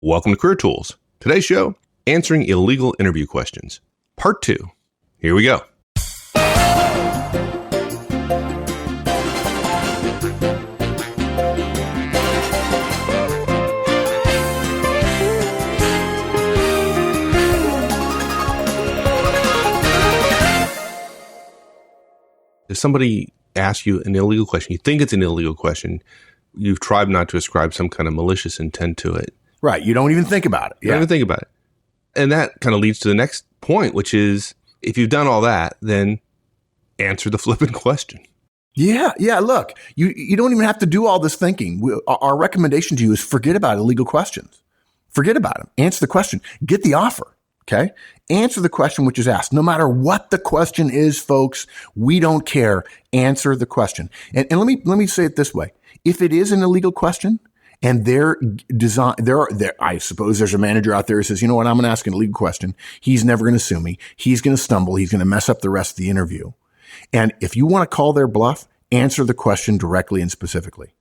Welcome to Career Tools. Today's show, answering illegal interview questions. Part 2. Here we go. If somebody asks you an illegal question, you think it's an illegal question, you've tried not to ascribe some kind of malicious intent to it. Right. You don't even think about it. You don't even think about it. And that kind of leads to the next point, which is if you've done all that, then answer the flippant question. Yeah. Look, you don't even have to do all this thinking. Our recommendation to you is forget about illegal questions. Forget about them. Answer the question. Get the offer. Okay. Answer the question which is asked. No matter what the question is, folks, we don't care. Answer the question. And let me say it this way. If it is an illegal question, and I suppose there's a manager out there who says, you know what, I'm going to ask an illegal question. He's never going to sue me. He's going to stumble. He's going to mess up the rest of the interview. And if you want to call their bluff, answer the question directly and specifically.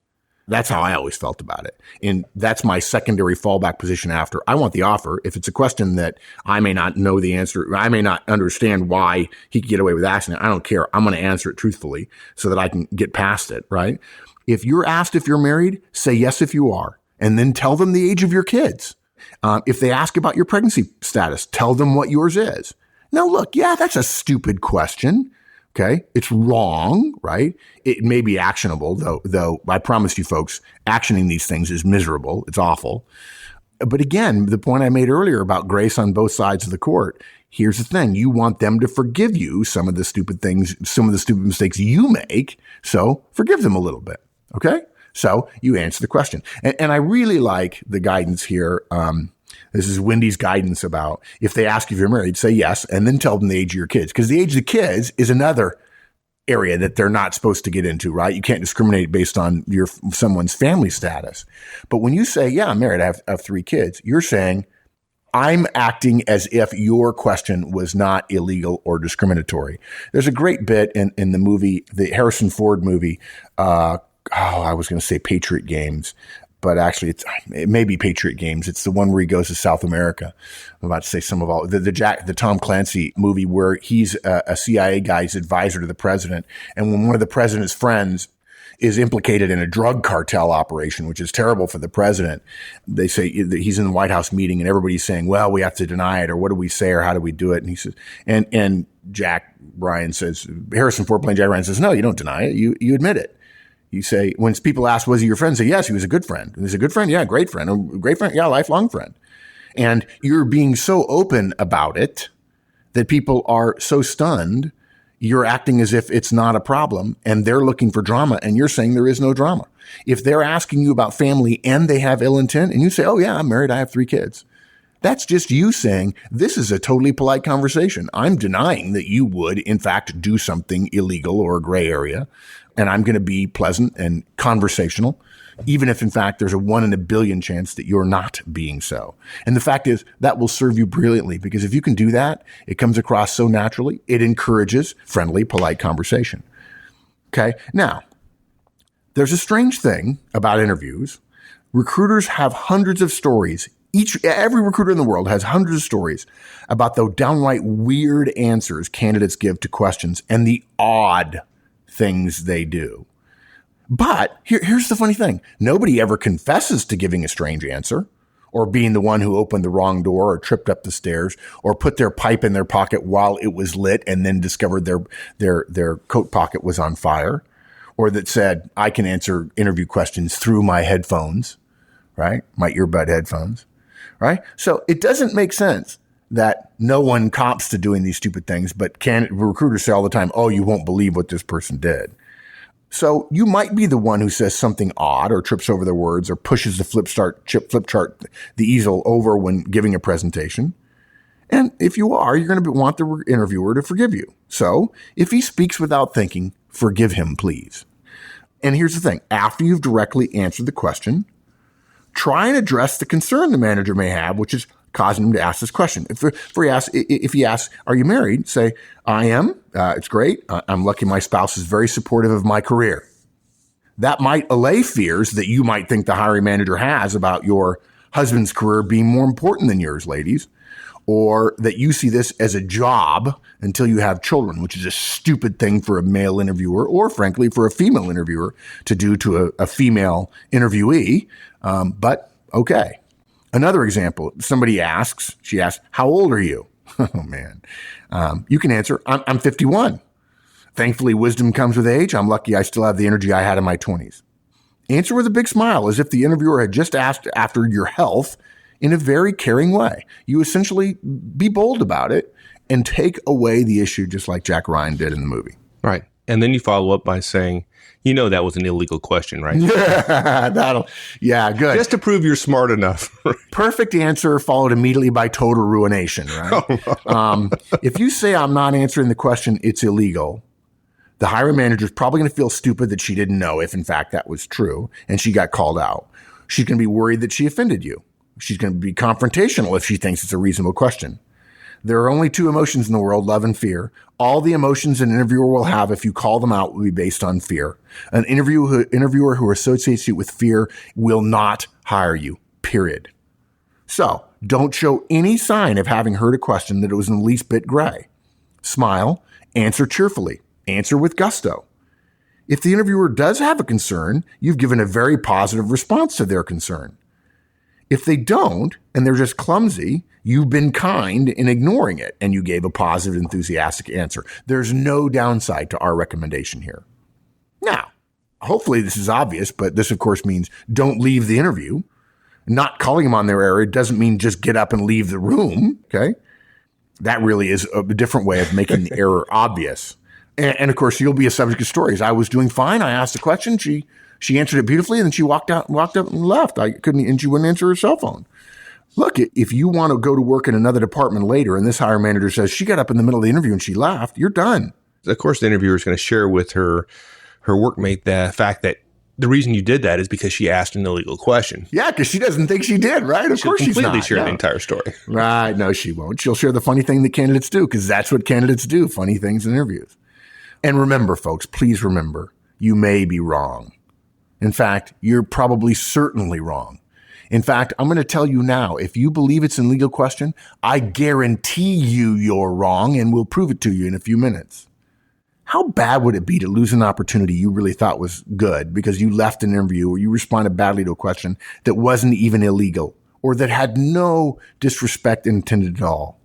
That's how I always felt about it. And that's my secondary fallback position after. I want the offer. If it's a question that I may not know the answer, I may not understand why he could get away with asking it, I don't care. I'm going to answer it truthfully so that I can get past it, right? If you're asked if you're married, say yes if you are, and then tell them the age of your kids. If they ask about your pregnancy status, tell them what yours is. Now, look, yeah, that's a stupid question. Okay. It's wrong, right? It may be actionable, though I promise you folks, actioning these things is miserable. It's awful. But again, the point I made earlier about grace on both sides of the court, here's the thing. You want them to forgive you some of the stupid things, some of the stupid mistakes you make. So forgive them a little bit. Okay. So you answer the question. And I really like the guidance here. This is Wendy's guidance about if they ask if you're married, say yes, and then tell them the age of your kids. Because the age of the kids is another area that they're not supposed to get into, right? You can't discriminate based on someone's family status. But when you say, yeah, I'm married, I have 3 kids, you're saying, I'm acting as if your question was not illegal or discriminatory. There's a great bit in the movie, the Harrison Ford movie, I was going to say Patriot Games, but actually it may be Patriot Games. It's the one where he goes to South America. I'm about to say the Tom Clancy movie where he's a CIA guy's advisor to the president. And when one of the president's friends is implicated in a drug cartel operation, which is terrible for the president, they say that he's in the White House meeting and everybody's saying, well, we have to deny it, or what do we say, or how do we do it? And he says, and Jack Ryan says, Harrison Ford playing Jack Ryan says, no, you don't deny it. You admit it. You say, when people ask, was he your friend? Say, yes, he was a good friend. He was a good friend? Yeah, great friend. A great friend? Yeah, lifelong friend. And you're being so open about it that people are so stunned, you're acting as if it's not a problem and they're looking for drama and you're saying there is no drama. If they're asking you about family and they have ill intent and you say, oh yeah, I'm married, I have 3 kids. That's just you saying, this is a totally polite conversation. I'm denying that you would, in fact, do something illegal or a gray area. And I'm going to be pleasant and conversational, even if, in fact, there's a 1 in a billion chance that you're not being so. And the fact is that will serve you brilliantly, because if you can do that, it comes across so naturally. It encourages friendly, polite conversation. Okay. Now, there's a strange thing about interviews. Recruiters have hundreds of stories. Every recruiter in the world has hundreds of stories about the downright weird answers candidates give to questions and the odd things they do. But here's the funny thing. Nobody ever confesses to giving a strange answer or being the one who opened the wrong door or tripped up the stairs or put their pipe in their pocket while it was lit and then discovered their coat pocket was on fire, or that said, I can answer interview questions through my headphones, right? My earbud headphones, right? So it doesn't make sense that no one cops to doing these stupid things, but recruiters say all the time, oh, you won't believe what this person did. So you might be the one who says something odd or trips over their words or pushes the flip chart, the easel over when giving a presentation. And if you are, you're going to want the interviewer to forgive you. So if he speaks without thinking, forgive him, please. And here's the thing. After you've directly answered the question, try and address the concern the manager may have, which is causing him to ask this question. If he asks, are you married? Say, I am. It's great. I'm lucky my spouse is very supportive of my career. That might allay fears that you might think the hiring manager has about your husband's career being more important than yours, ladies, or that you see this as a job until you have children, which is a stupid thing for a male interviewer or, frankly, for a female interviewer to do to a female interviewee. But okay. Another example, she asks, how old are you? Oh, man. You can answer, I'm 51. Thankfully, wisdom comes with age. I'm lucky I still have the energy I had in my 20s. Answer with a big smile, as if the interviewer had just asked after your health in a very caring way. You essentially be bold about it and take away the issue, just like Jack Ryan did in the movie. Right. And then you follow up by saying, that was an illegal question, right? Yeah, good. Just to prove you're smart enough. Perfect answer followed immediately by total ruination, right? If you say I'm not answering the question, it's illegal, the hiring manager is probably going to feel stupid that she didn't know if, in fact, that was true, and she got called out. She's going to be worried that she offended you. She's going to be confrontational if she thinks it's a reasonable question. There are only two emotions in the world, love and fear. All the emotions an interviewer will have if you call them out will be based on fear. An interviewer who associates you with fear will not hire you, period. So don't show any sign of having heard a question that it was in the least bit gray. Smile, answer cheerfully, answer with gusto. If the interviewer does have a concern, you've given a very positive response to their concern. If they don't, and they're just clumsy, you've been kind in ignoring it, and you gave a positive, enthusiastic answer. There's no downside to our recommendation here. Now, hopefully this is obvious, but this, of course, means don't leave the interview. Not calling them on their error doesn't mean just get up and leave the room, okay? That really is a different way of making the error obvious. And, of course, you'll be a subject of stories. I was doing fine. I asked a question. She answered it beautifully, and then she walked up and left. And she wouldn't answer her cell phone. Look, if you want to go to work in another department later and this hiring manager says she got up in the middle of the interview and she left, you're done. Of course, the interviewer is going to share with her workmate the fact that the reason you did that is because she asked an illegal question. Yeah, because she doesn't think she did, right? Of course she's not. She'll completely share the entire story. Right. No, she won't. She'll share the funny thing that candidates do, because that's what candidates do, funny things in interviews. And remember, folks, please remember, you may be wrong. In fact, you're probably certainly wrong. In fact, I'm going to tell you now, if you believe it's an illegal question, I guarantee you're wrong, and we'll prove it to you in a few minutes. How bad would it be to lose an opportunity you really thought was good because you left an interview or you responded badly to a question that wasn't even illegal or that had no disrespect intended at all?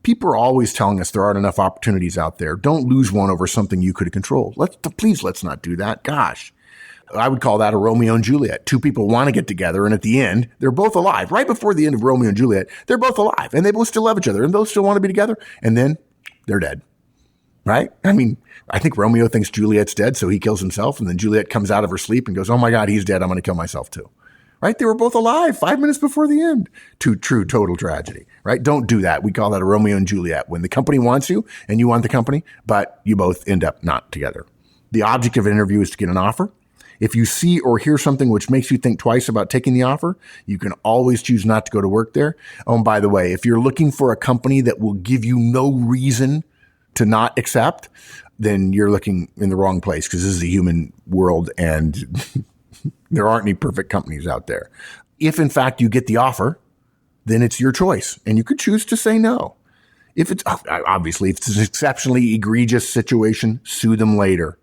People are always telling us there aren't enough opportunities out there. Don't lose one over something you could have controlled. Please let's not do that. Gosh. I would call that a Romeo and Juliet. Two people want to get together, and at the end, they're both alive. Right before the end of Romeo and Juliet, they're both alive, and they both still love each other, and both still want to be together, and then they're dead. Right? I mean, I think Romeo thinks Juliet's dead, so he kills himself, and then Juliet comes out of her sleep and goes, oh my God, he's dead. I'm going to kill myself too. Right? They were both alive 5 minutes before the end. True, total tragedy. Right? Don't do that. We call that a Romeo and Juliet. When the company wants you and you want the company, but you both end up not together. The object of an interview is to get an offer. If you see or hear something which makes you think twice about taking the offer, you can always choose not to go to work there. Oh, and by the way, if you're looking for a company that will give you no reason to not accept, then you're looking in the wrong place, because this is a human world and there aren't any perfect companies out there. If in fact you get the offer, then it's your choice and you could choose to say no. If it's obviously, if it's an exceptionally egregious situation, sue them later.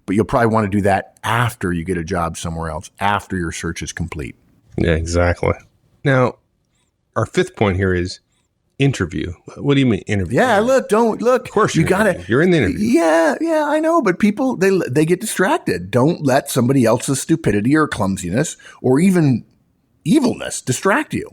But you'll probably want to do that after you get a job somewhere else, after your search is complete. Yeah, exactly. Now, our fifth point here is interview. What do you mean interview? Yeah, look. Of course, you're in the interview. Yeah, I know. But people, they get distracted. Don't let somebody else's stupidity or clumsiness or even evilness distract you.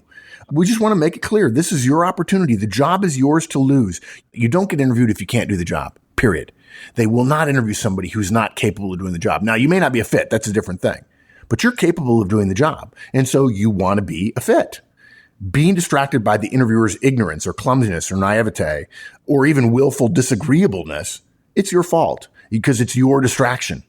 We just want to make it clear. This is your opportunity. The job is yours to lose. You don't get interviewed if you can't do the job, period. They will not interview somebody who's not capable of doing the job. Now, you may not be a fit. That's a different thing. But you're capable of doing the job. And so you want to be a fit. Being distracted by the interviewer's ignorance or clumsiness or naivete or even willful disagreeableness, it's your fault because it's your distraction.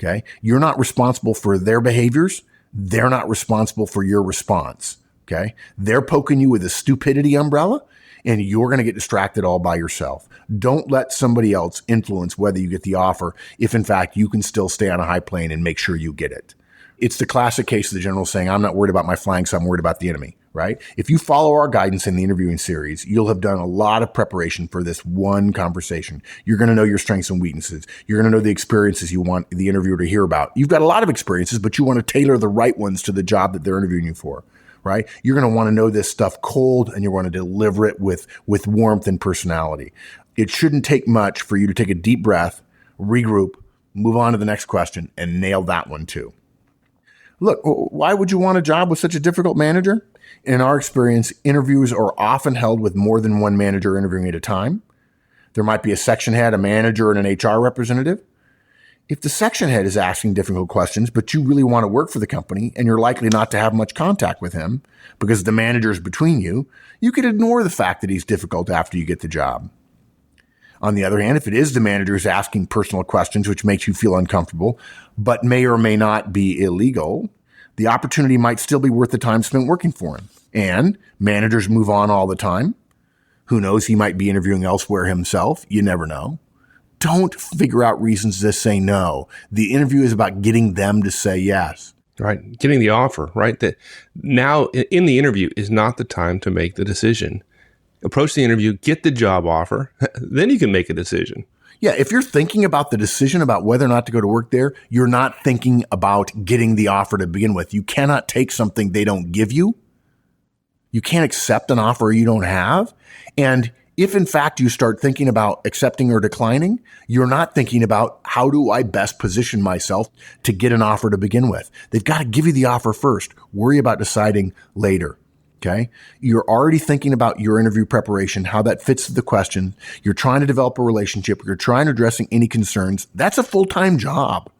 Okay? You're not responsible for their behaviors. They're not responsible for your response. Okay? They're poking you with a stupidity umbrella, and you're going to get distracted all by yourself. Don't let somebody else influence whether you get the offer if, in fact, you can still stay on a high plane and make sure you get it. It's the classic case of the general saying, I'm not worried about my flanks, I'm worried about the enemy, right? If you follow our guidance in the interviewing series, you'll have done a lot of preparation for this one conversation. You're going to know your strengths and weaknesses. You're going to know the experiences you want the interviewer to hear about. You've got a lot of experiences, but you want to tailor the right ones to the job that they're interviewing you for, right? You're going to want to know this stuff cold, and you want to deliver it with warmth and personality. It shouldn't take much for you to take a deep breath, regroup, move on to the next question, and nail that one too. Look, why would you want a job with such a difficult manager? In our experience, interviews are often held with more than one manager interviewing at a time. There might be a section head, a manager, and an HR representative. If the section head is asking difficult questions, but you really want to work for the company and you're likely not to have much contact with him because the manager is between you, you could ignore the fact that he's difficult after you get the job. On the other hand, if it is the manager who's asking personal questions, which makes you feel uncomfortable, but may or may not be illegal, the opportunity might still be worth the time spent working for him. And managers move on all the time. Who knows? He might be interviewing elsewhere himself. You never know. Don't figure out reasons to say no. The interview is about getting them to say yes. Right. Getting the offer, right? That now in the interview is not the time to make the decision. Approach the interview, get the job offer, then you can make a decision. Yeah, if you're thinking about the decision about whether or not to go to work there, you're not thinking about getting the offer to begin with. You cannot take something they don't give you. You can't accept an offer you don't have. And if in fact you start thinking about accepting or declining, you're not thinking about how do I best position myself to get an offer to begin with. They've got to give you the offer first. Worry about deciding later. Okay. You're already thinking about your interview preparation, how that fits the question. You're trying to develop a relationship. You're trying to address any concerns. That's a full-time job.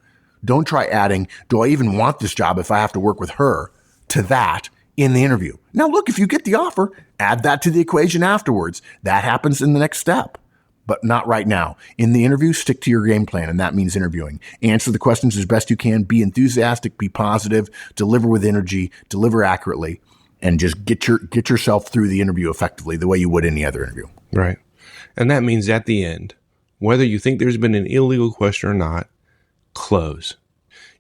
Don't try adding, do I even want this job if I have to work with her, to that in the interview. Now, look, if you get the offer, add that to the equation afterwards. That happens in the next step, but not right now. In the interview, stick to your game plan, and that means interviewing. Answer the questions as best you can. Be enthusiastic, be positive, deliver with energy, deliver accurately. And just get yourself through the interview effectively the way you would any other interview. Right. And that means at the end, whether you think there's been an illegal question or not, close.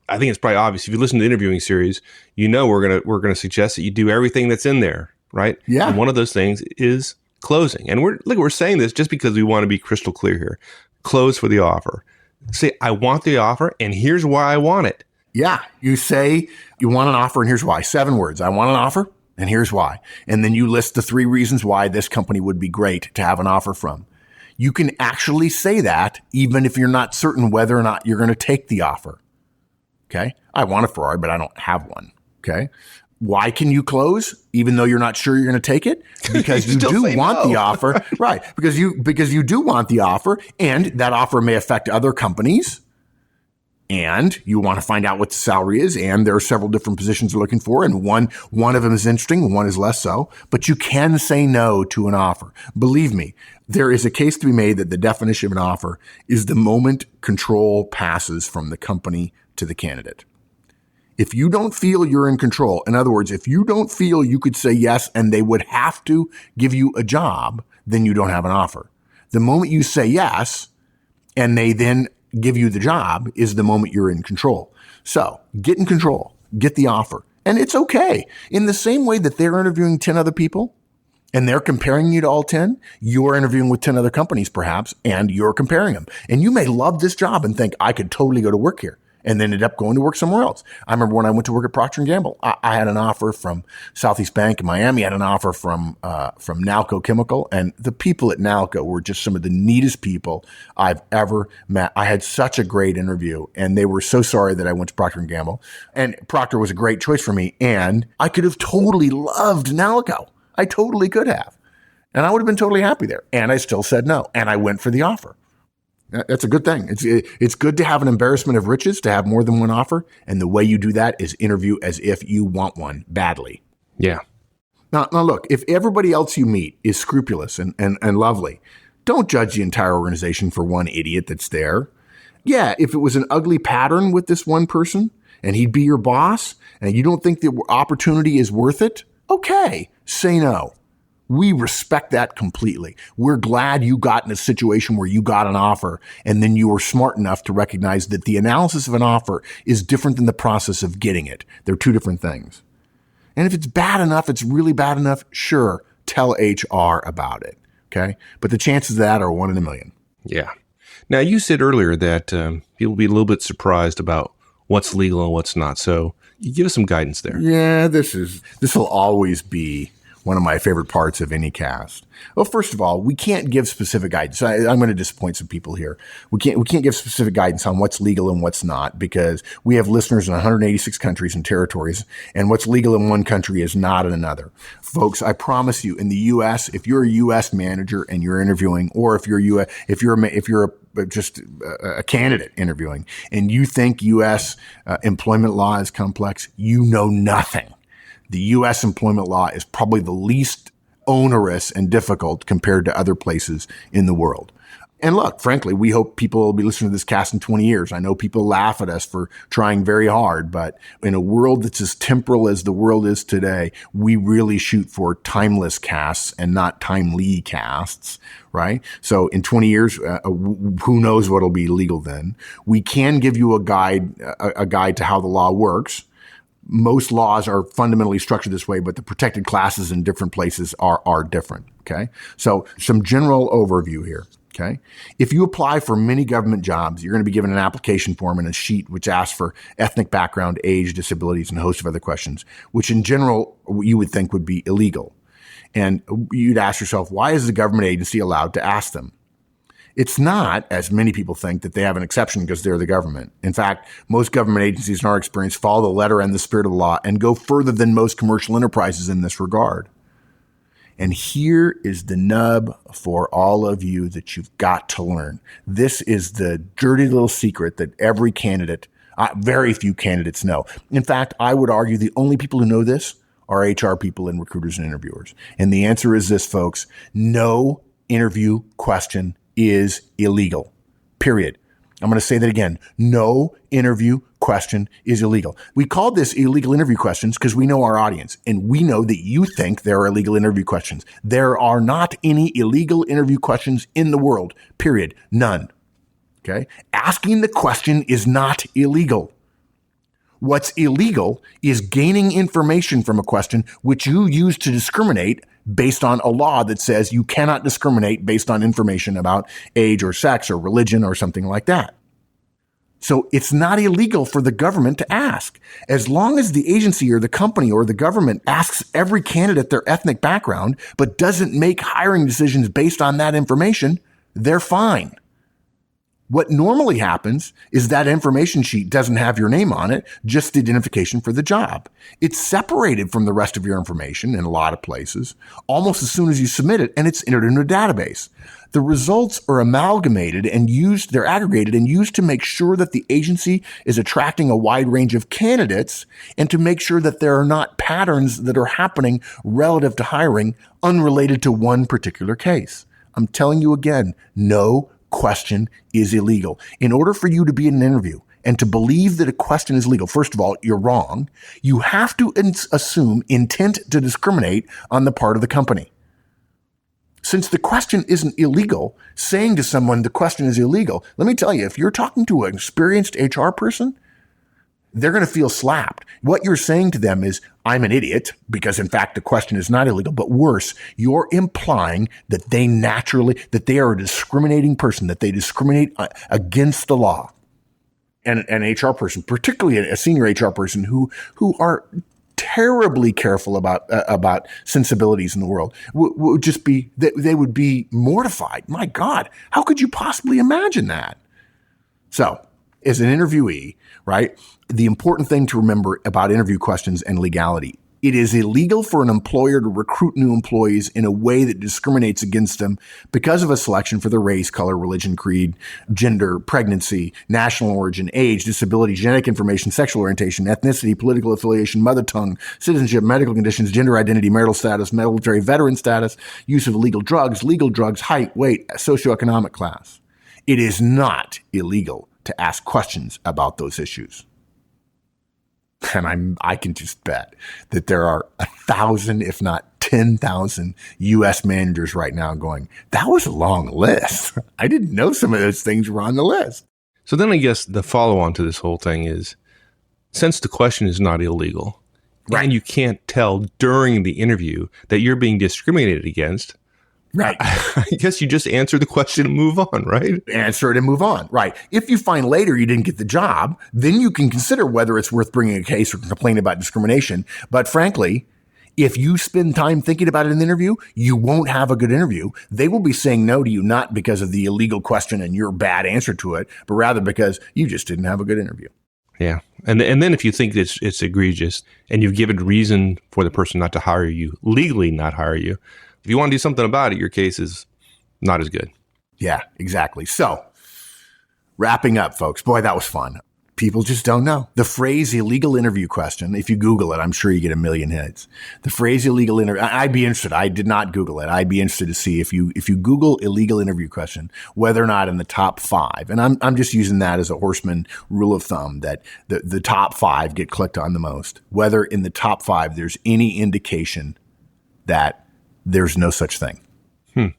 I think it's probably obvious. If you listen to the interviewing series, you know we're gonna suggest that you do everything that's in there, right? Yeah. And one of those things is closing. And we're saying this just because we want to be crystal clear here. Close for the offer. Say, I want the offer, and here's why I want it. Yeah. You say you want an offer, and here's why. 7 words. I want an offer. And here's why. And then you list the 3 reasons why this company would be great to have an offer from. You can actually say that even if you're not certain whether or not you're going to take the offer. Okay. I want a Ferrari, but I don't have one. Okay. Why can you close even though you're not sure you're going to take it? Because you do want the offer. Right. Because you do want the offer, and that offer may affect other companies. And you want to find out what the salary is, and there are several different positions you're looking for, and one of them is interesting, one is less so. But you can say no to an offer. Believe me, there is a case to be made that the definition of an offer is the moment control passes from the company to the candidate. If you don't feel you're in control, in other words, if you don't feel you could say yes and they would have to give you a job, then you don't have an offer. The moment you say yes and they then give you the job is the moment you're in control. So get in control, get the offer. And it's okay. In the same way that they're interviewing 10 other people and they're comparing you to all 10, you're interviewing with 10 other companies perhaps, and you're comparing them. And you may love this job and think, I could totally go to work here, and then ended up going to work somewhere else. I remember when I went to work at Procter & Gamble, I had an offer from Southeast Bank in Miami. I had an offer from Nalco Chemical, and the people at Nalco were just some of the neatest people I've ever met. I had such a great interview, and they were so sorry that I went to Procter & Gamble. And Procter was a great choice for me, and I could have totally loved Nalco. I totally could have. And I would have been totally happy there. And I still said no, and I went for the offer. That's a good thing. It's good to have an embarrassment of riches, to have more than one offer. And the way you do that is interview as if you want one badly. Yeah. Now look, if everybody else you meet is scrupulous and lovely, don't judge the entire organization for one idiot that's there. Yeah, if it was an ugly pattern with this one person and he'd be your boss and you don't think the opportunity is worth it, okay, say no. We respect that completely. We're glad you got in a situation where you got an offer and then you were smart enough to recognize that the analysis of an offer is different than the process of getting it. They're two different things. And if it's bad enough, it's really bad enough, sure, tell HR about it. Okay. But the chances of that are 1 in a million. Yeah. Now, you said earlier that people will be a little bit surprised about what's legal and what's not. So you give us some guidance there. Yeah, this will always be one of my favorite parts of any cast. Well, first of all, we can't give specific guidance. I'm going to disappoint some people here. We can't give specific guidance on what's legal and what's not, because we have listeners in 186 countries and territories, and what's legal in one country is not in another. Folks, I promise you, in the U.S., if you're a U.S. manager and you're interviewing, or if you're just a candidate interviewing, and you think U.S. Employment law is complex, you know nothing. The U.S. employment law is probably the least onerous and difficult compared to other places in the world. And look, frankly, we hope people will be listening to this cast in 20 years. I know people laugh at us for trying very hard, but in a world that's as temporal as the world is today, we really shoot for timeless casts and not timely casts, right? So in 20 years, who knows what'll be legal then? We can give you a guide to how the law works. Most laws are fundamentally structured this way, but the protected classes in different places are different. Okay. So some general overview here. Okay. If you apply for many government jobs, you're going to be given an application form and a sheet which asks for ethnic background, age, disabilities, and a host of other questions, which in general you would think would be illegal. And you'd ask yourself, why is the government agency allowed to ask them? It's not, as many people think, that they have an exception because they're the government. In fact, most government agencies, in our experience, follow the letter and the spirit of the law and go further than most commercial enterprises in this regard. And here is the nub for all of you that you've got to learn. This is the dirty little secret that every candidate, very few candidates know. In fact, I would argue the only people who know this are HR people and recruiters and interviewers. And the answer is this, folks: no interview question is illegal. Period. I'm going to say that again. No interview question is illegal. We call this illegal interview questions because we know our audience, and we know that you think there are illegal interview questions. There are not any illegal interview questions in the world. Period. None. Okay? Asking the question is not illegal. What's illegal is gaining information from a question which you use to discriminate based on a law that says you cannot discriminate based on information about age or sex or religion or something like that. So it's not illegal for the government to ask. As long as the agency or the company or the government asks every candidate their ethnic background, but doesn't make hiring decisions based on that information, they're fine. What normally happens is that information sheet doesn't have your name on it, just the identification for the job. It's separated from the rest of your information in a lot of places almost as soon as you submit it, and it's entered into a database. The results are amalgamated and they're aggregated and used to make sure that the agency is attracting a wide range of candidates and to make sure that there are not patterns that are happening relative to hiring unrelated to one particular case. I'm telling you again, no question is illegal. In order for you to be in an interview and to believe that a question is legal, first of all, you're wrong. You have to assume intent to discriminate on the part of the company. Since the question isn't illegal, saying to someone the question is illegal, let me tell you, if you're talking to an experienced HR person, they're going to feel slapped. What you're saying to them is, I'm an idiot, because in fact the question is not illegal. But worse, you're implying that they are a discriminating person, that they discriminate against the law. And an HR person, particularly a senior HR person who are terribly careful about sensibilities in the world, would just be, they would be mortified. My God, how could you possibly imagine that? So, as an interviewee, right, the important thing to remember about interview questions and legality: it is illegal for an employer to recruit new employees in a way that discriminates against them because of a selection for their race, color, religion, creed, gender, pregnancy, national origin, age, disability, genetic information, sexual orientation, ethnicity, political affiliation, mother tongue, citizenship, medical conditions, gender identity, marital status, military veteran status, use of legal drugs, height, weight, socioeconomic class. It is not illegal to ask questions about those issues. And I can just bet that there are 1,000, if not 10,000 U.S. managers right now going, that was a long list. I didn't know some of those things were on the list. So then I guess the follow-on to this whole thing is, since the question is not illegal, Right. and you can't tell during the interview that you're being discriminated against, Right. I guess you just answer the question and move on, right? Answer it and move on. Right. If you find later you didn't get the job, then you can consider whether it's worth bringing a case or complain about discrimination. But frankly, if you spend time thinking about it in the interview, you won't have a good interview. They will be saying no to you, not because of the illegal question and your bad answer to it, but rather because you just didn't have a good interview. Yeah. And then if you think it's egregious and you've given reason for the person not to hire you, legally not hire you, if you want to do something about it, your case is not as good. Yeah, exactly. So wrapping up, folks, boy, that was fun. People just don't know. The phrase illegal interview question, if you Google it, I'm sure you get a million hits. The phrase illegal interview, I'd be interested. I did not Google it. I'd be interested to see if you Google illegal interview question, whether or not in the top 5, and I'm just using that as a horseman rule of thumb, that the top 5 get clicked on the most, whether in the top 5 there's any indication that there's no such thing.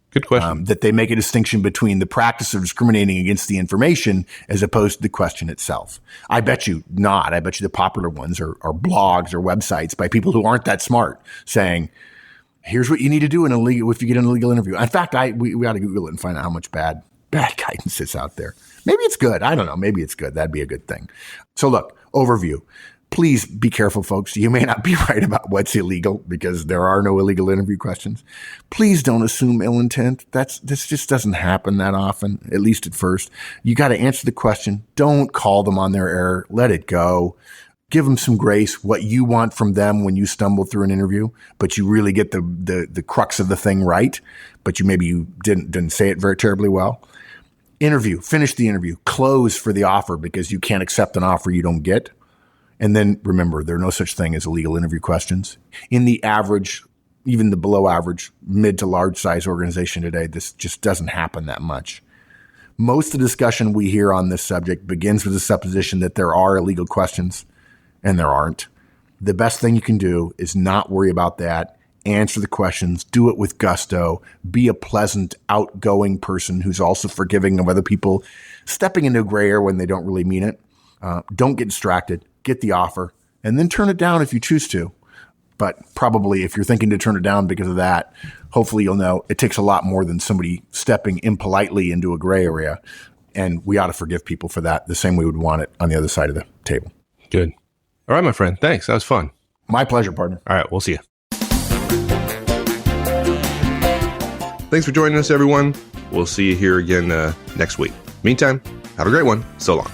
Good question. That they make a distinction between the practice of discriminating against the information as opposed to the question itself. I bet you not. I bet you the popular ones are blogs or websites by people who aren't that smart saying, here's what you need to do if you get an illegal interview. In fact, we ought to Google it and find out how much bad guidance is out there. Maybe it's good. I don't know. Maybe it's good. That'd be a good thing. So look, overview. Please be careful, folks. You may not be right about what's illegal because there are no illegal interview questions. Please don't assume ill intent. This just doesn't happen that often, at least at first. You got to answer the question. Don't call them on their error. Let it go. Give them some grace, what you want from them when you stumble through an interview, but you really get the crux of the thing right, but you didn't say it very terribly well. Interview, finish the interview, close for the offer because you can't accept an offer you don't get. And then remember, there are no such thing as illegal interview questions. In the average, even the below average, mid to large size organization today, this just doesn't happen that much. Most of the discussion we hear on this subject begins with the supposition that there are illegal questions, and there aren't. The best thing you can do is not worry about that. Answer the questions. Do it with gusto. Be a pleasant, outgoing person who's also forgiving of other people stepping into a gray area when they don't really mean it. Don't get distracted. Get the offer, and then turn it down if you choose to. But probably if you're thinking to turn it down because of that, hopefully you'll know it takes a lot more than somebody stepping impolitely into a gray area. And we ought to forgive people for that the same way we would want it on the other side of the table. Good. All right, my friend. Thanks. That was fun. My pleasure, partner. All right. We'll see you. Thanks for joining us, everyone. We'll see you here again next week. Meantime, have a great one. So long.